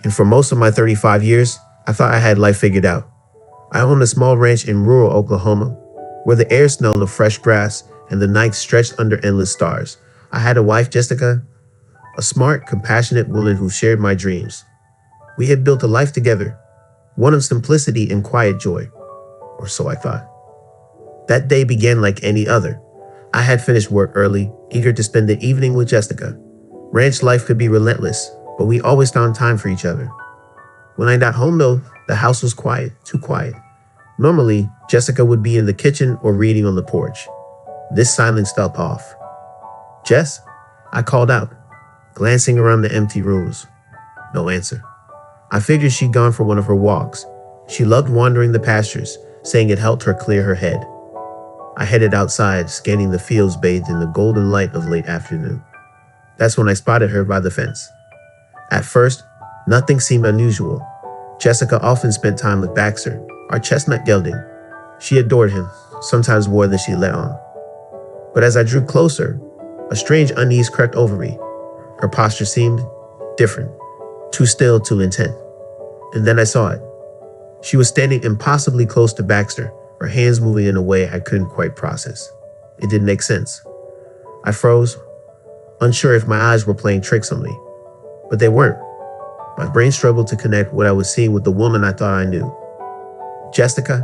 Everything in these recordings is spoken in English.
And for most of my 35 years, I thought I had life figured out. I owned a small ranch in rural Oklahoma, where the air smelled of fresh grass and the night stretched under endless stars. I had a wife, Jessica, a smart, compassionate woman who shared my dreams. We had built a life together, one of simplicity and quiet joy, or so I thought. That day began like any other. I had finished work early, eager to spend the evening with Jessica. Ranch life could be relentless, but we always found time for each other. When I got home though, the house was quiet, too quiet. Normally, Jessica would be in the kitchen or reading on the porch. This silence felt off. "Jess?" I called out, glancing around the empty rooms. No answer. I figured she'd gone for one of her walks. She loved wandering the pastures, saying it helped her clear her head. I headed outside, scanning the fields bathed in the golden light of late afternoon. That's when I spotted her by the fence. At first, nothing seemed unusual. Jessica often spent time with Baxter, our chestnut gelding. She adored him, sometimes more than she let on. But as I drew closer, a strange unease crept over me. Her posture seemed different, too still, too intent. And then I saw it. She was standing impossibly close to Baxter, her hands moving in a way I couldn't quite process. It didn't make sense. I froze, unsure if my eyes were playing tricks on me. But they weren't. My brain struggled to connect what I was seeing with the woman I thought I knew. "Jessica?"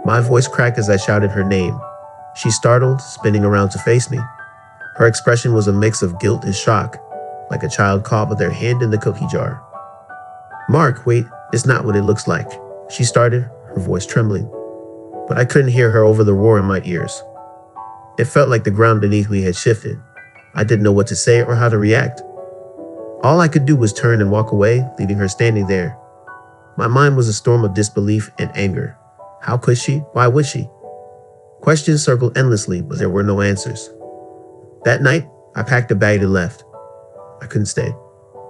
My voice cracked as I shouted her name. She startled, spinning around to face me. Her expression was a mix of guilt and shock, like a child caught with their hand in the cookie jar. "Mark, wait, it's not what it looks like," she started, her voice trembling. But I couldn't hear her over the roar in my ears. It felt like the ground beneath me had shifted. I didn't know what to say or how to react. All I could do was turn and walk away, leaving her standing there. My mind was a storm of disbelief and anger. How could she? Why would she? Questions circled endlessly, but there were no answers. That night, I packed a bag and left. I couldn't stay.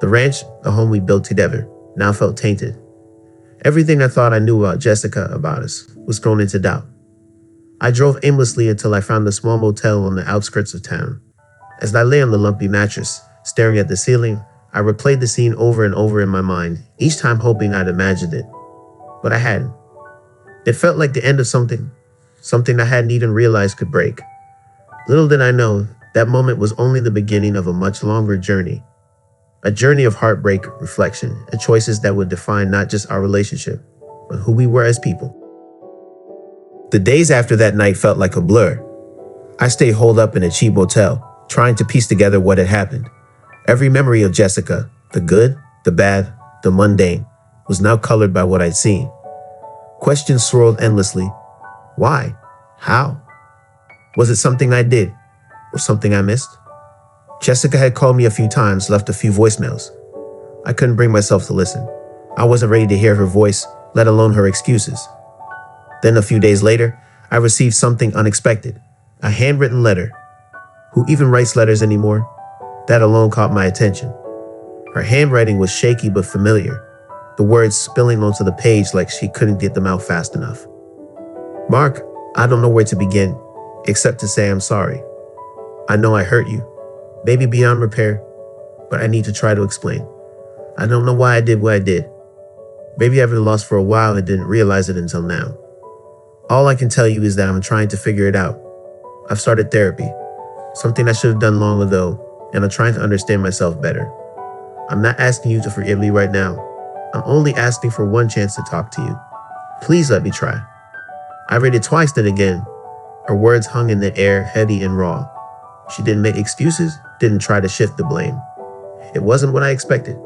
The ranch, the home we built together, now felt tainted. Everything I thought I knew about Jessica, about us, was thrown into doubt. I drove aimlessly until I found a small motel on the outskirts of town. As I lay on the lumpy mattress, staring at the ceiling, I replayed the scene over and over in my mind, each time hoping I'd imagined it. But I hadn't. It felt like the end of something I hadn't even realized could break. Little did I know, that moment was only the beginning of a much longer journey. A journey of heartbreak, reflection, and choices that would define not just our relationship, but who we were as people. The days after that night felt like a blur. I stayed holed up in a cheap motel, trying to piece together what had happened. Every memory of Jessica, the good, the bad, the mundane, was now colored by what I'd seen. Questions swirled endlessly. Why? How? Was it something I did? Or something I missed? Jessica had called me a few times, left a few voicemails. I couldn't bring myself to listen. I wasn't ready to hear her voice, let alone her excuses. Then a few days later, I received something unexpected. A handwritten letter. Who even writes letters anymore? That alone caught my attention. Her handwriting was shaky but familiar, the words spilling onto the page like she couldn't get them out fast enough. "Mark, I don't know where to begin, except to say I'm sorry. I know I hurt you, maybe beyond repair, but I need to try to explain. I don't know why I did what I did. Maybe I've been lost for a while and didn't realize it until now. All I can tell you is that I'm trying to figure it out. I've started therapy, something I should have done long ago, and I'm trying to understand myself better. I'm not asking you to forgive me right now. I'm only asking for one chance to talk to you. Please let me try." I read it twice, then again. Her words hung in the air, heavy and raw. She didn't make excuses, didn't try to shift the blame. It wasn't what I expected.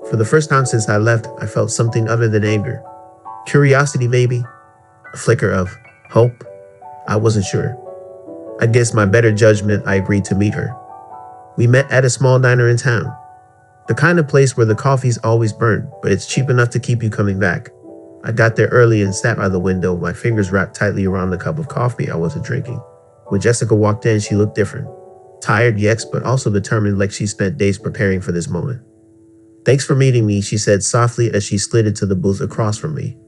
For the first time since I left, I felt something other than anger. Curiosity, maybe. A flicker of hope. I wasn't sure. Against my better judgment, I agreed to meet her. We met at a small diner in town. The kind of place where the coffee's always burnt, but it's cheap enough to keep you coming back. I got there early and sat by the window, my fingers wrapped tightly around the cup of coffee I wasn't drinking. When Jessica walked in, she looked different. Tired, yes, but also determined, like she spent days preparing for this moment. "Thanks for meeting me," she said softly as she slid into the booth across from me.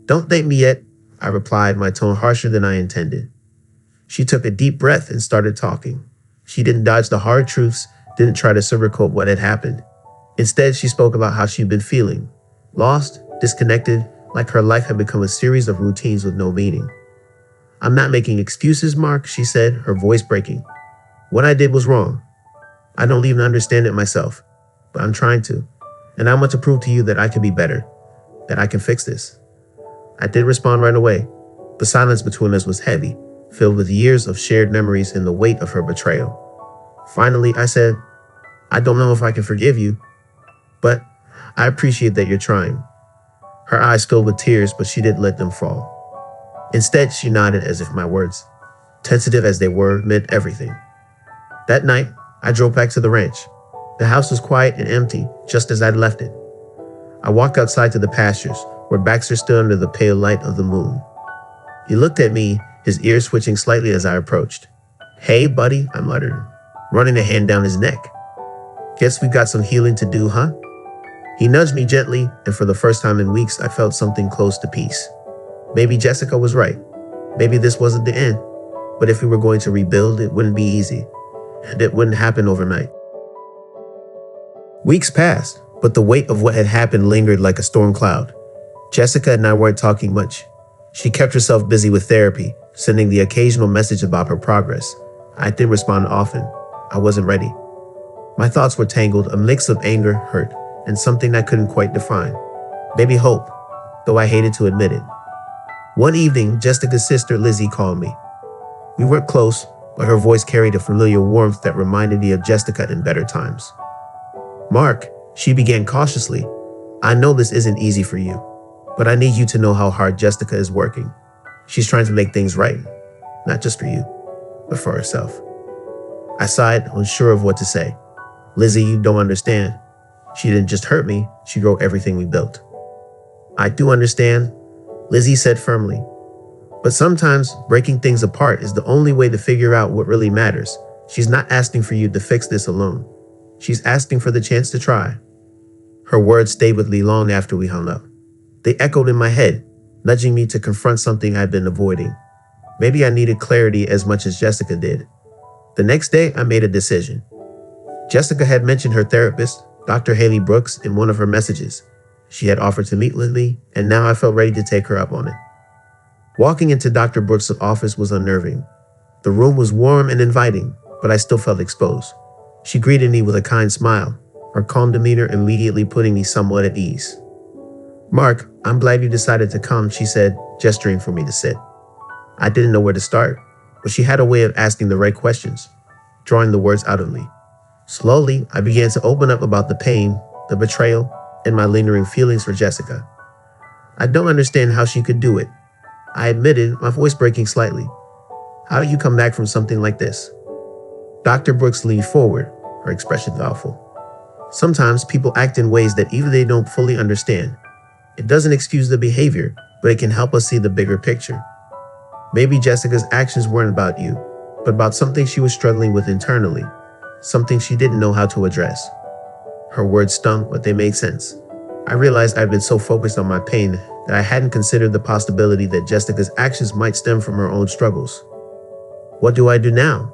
"Don't thank me yet," I replied, my tone harsher than I intended. She took a deep breath and started talking. She didn't dodge the hard truths, didn't try to sugarcoat what had happened. Instead, she spoke about how she'd been feeling lost, disconnected, like her life had become a series of routines with no meaning. "I'm not making excuses, Mark," she said, her voice breaking. "What I did was wrong. I don't even understand it myself, but I'm trying to. And I want to prove to you that I can be better, that I can fix this." I did respond right away. The silence between us was heavy, filled with years of shared memories and the weight of her betrayal. Finally, I said, "I don't know if I can forgive you, but I appreciate that you're trying." Her eyes filled with tears, but she didn't let them fall. Instead, she nodded as if my words, tentative as they were, meant everything. That night, I drove back to the ranch. The house was quiet and empty, just as I'd left it. I walked outside to the pastures, where Baxter stood under the pale light of the moon. He looked at me, his ears switching slightly as I approached. "Hey, buddy," I muttered, running a hand down his neck. "Guess we've got some healing to do, huh?" He nudged me gently, and for the first time in weeks, I felt something close to peace. Maybe Jessica was right. Maybe this wasn't the end. But if we were going to rebuild, it wouldn't be easy. And it wouldn't happen overnight. Weeks passed, but the weight of what had happened lingered like a storm cloud. Jessica and I weren't talking much. She kept herself busy with therapy, sending the occasional message about her progress. I didn't respond often. I wasn't ready. My thoughts were tangled, a mix of anger, hurt, and something I couldn't quite define. Maybe hope, though I hated to admit it. One evening, Jessica's sister Lizzie called me. We weren't close, but her voice carried a familiar warmth that reminded me of Jessica in better times. "Mark," she began cautiously, "I know this isn't easy for you, but I need you to know how hard Jessica is working. She's trying to make things right, not just for you, but for herself." I sighed, unsure of what to say. "Lizzie, you don't understand. She didn't just hurt me, she broke everything we built." "I do understand," Lizzie said firmly. "But sometimes breaking things apart is the only way to figure out what really matters. She's not asking for you to fix this alone. She's asking for the chance to try." Her words stayed with me long after we hung up. They echoed in my head, nudging me to confront something I'd been avoiding. Maybe I needed clarity as much as Jessica did. The next day, I made a decision. Jessica had mentioned her therapist, Dr. Haley Brooks, in one of her messages. She had offered to meet with me, and now I felt ready to take her up on it. Walking into Dr. Brooks' office was unnerving. The room was warm and inviting, but I still felt exposed. She greeted me with a kind smile, her calm demeanor immediately putting me somewhat at ease. "Mark, I'm glad you decided to come," she said, gesturing for me to sit. I didn't know where to start, but she had a way of asking the right questions, drawing the words out of me. Slowly, I began to open up about the pain, the betrayal, and my lingering feelings for Jessica. "I don't understand how she could do it," I admitted, my voice breaking slightly. "How do you come back from something like this?" Dr. Brooks leaned forward, her expression thoughtful. "Sometimes people act in ways that even they don't fully understand. It doesn't excuse the behavior, but it can help us see the bigger picture. Maybe Jessica's actions weren't about you, but about something she was struggling with internally, something she didn't know how to address." Her words stung, but they made sense. I realized I'd been so focused on my pain that I hadn't considered the possibility that Jessica's actions might stem from her own struggles. "What do I do now?"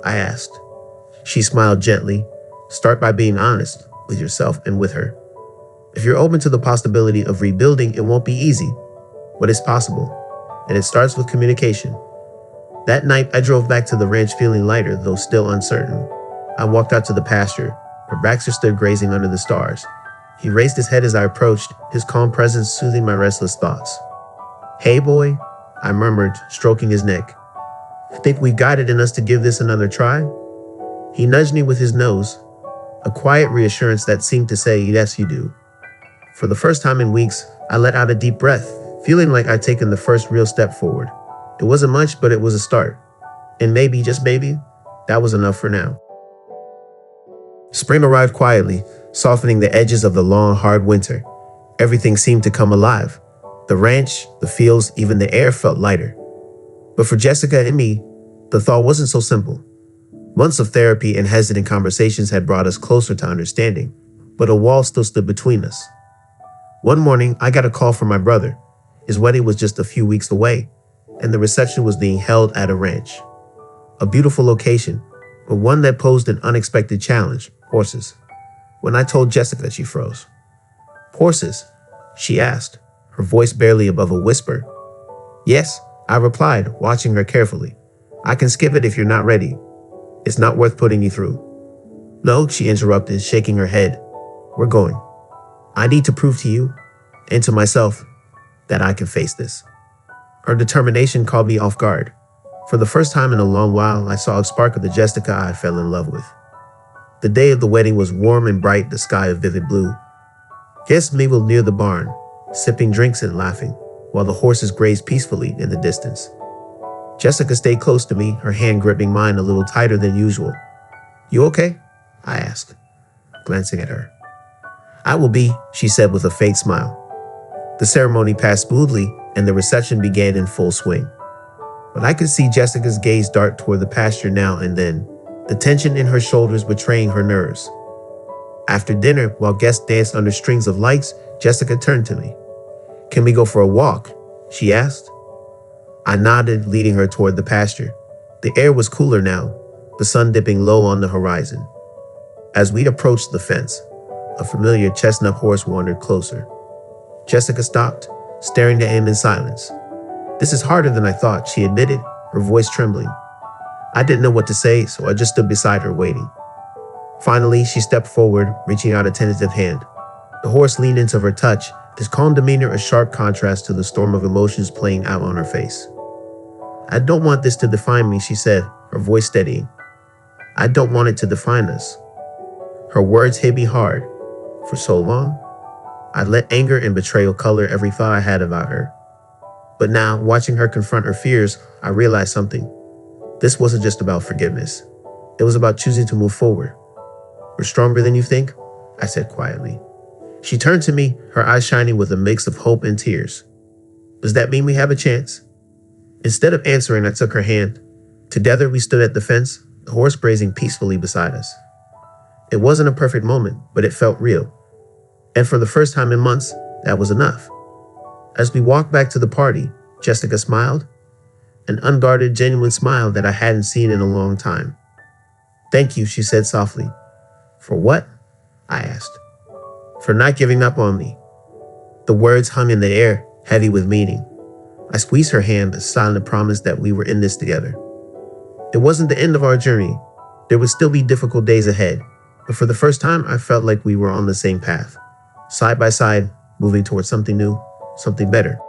I asked. She smiled gently. "Start by being honest with yourself and with her. If you're open to the possibility of rebuilding, it won't be easy, but it's possible, and it starts with communication." That night, I drove back to the ranch feeling lighter, though still uncertain. I walked out to the pasture, where Baxter stood grazing under the stars. He raised his head as I approached, his calm presence soothing my restless thoughts. "Hey, boy," I murmured, stroking his neck. "Think we've got it in us to give this another try?" He nudged me with his nose, a quiet reassurance that seemed to say, "Yes, you do." For the first time in weeks, I let out a deep breath, feeling like I'd taken the first real step forward. It wasn't much, but it was a start. And maybe, just maybe, that was enough for now. Spring arrived quietly, softening the edges of the long, hard winter. Everything seemed to come alive. The ranch, the fields, even the air felt lighter. But for Jessica and me, the thought wasn't so simple. Months of therapy and hesitant conversations had brought us closer to understanding, but a wall still stood between us. One morning, I got a call from my brother. His wedding was just a few weeks away, and the reception was being held at a ranch. A beautiful location, but one that posed an unexpected challenge: horses. When I told Jessica, she froze. Horses? She asked, her voice barely above a whisper. Yes, I replied, watching her carefully. I can skip it if you're not ready. It's not worth putting you through. No, she interrupted, shaking her head. We're going. I need to prove to you, and to myself, that I can face this. Her determination caught me off guard. For the first time in a long while, I saw a spark of the Jessica I fell in love with. The day of the wedding was warm and bright, the sky a vivid blue. Guests mingled near the barn, sipping drinks and laughing, while the horses grazed peacefully in the distance. Jessica stayed close to me, her hand gripping mine a little tighter than usual. You okay? I asked, glancing at her. I will be, she said with a faint smile. The ceremony passed smoothly, and the reception began in full swing. But I could see Jessica's gaze dart toward the pasture now and then, the tension in her shoulders betraying her nerves. After dinner, while guests danced under strings of lights, Jessica turned to me. Can we go for a walk? She asked. I nodded, leading her toward the pasture. The air was cooler now, the sun dipping low on the horizon. As we approached the fence, a familiar chestnut horse wandered closer. Jessica stopped, staring at him in silence. This is harder than I thought, she admitted, her voice trembling. I didn't know what to say, so I just stood beside her waiting. Finally, she stepped forward, reaching out a tentative hand. The horse leaned into her touch, his calm demeanor a sharp contrast to the storm of emotions playing out on her face. I don't want this to define me, she said, her voice steadying. I don't want it to define us. Her words hit me hard. For so long, I let anger and betrayal color every thought I had about her. But now, watching her confront her fears, I realized something. This wasn't just about forgiveness. It was about choosing to move forward. We're stronger than you think, I said quietly. She turned to me, her eyes shining with a mix of hope and tears. Does that mean we have a chance? Instead of answering, I took her hand. Together, we stood at the fence, the horse grazing peacefully beside us. It wasn't a perfect moment, but it felt real. And for the first time in months, that was enough. As we walked back to the party, Jessica smiled, an unguarded, genuine smile that I hadn't seen in a long time. Thank you, she said softly. For what? I asked. For not giving up on me. The words hung in the air, heavy with meaning. I squeezed her hand, a silent promise that we were in this together. It wasn't the end of our journey. There would still be difficult days ahead, but for the first time, I felt like we were on the same path, side by side, moving towards something new, something better.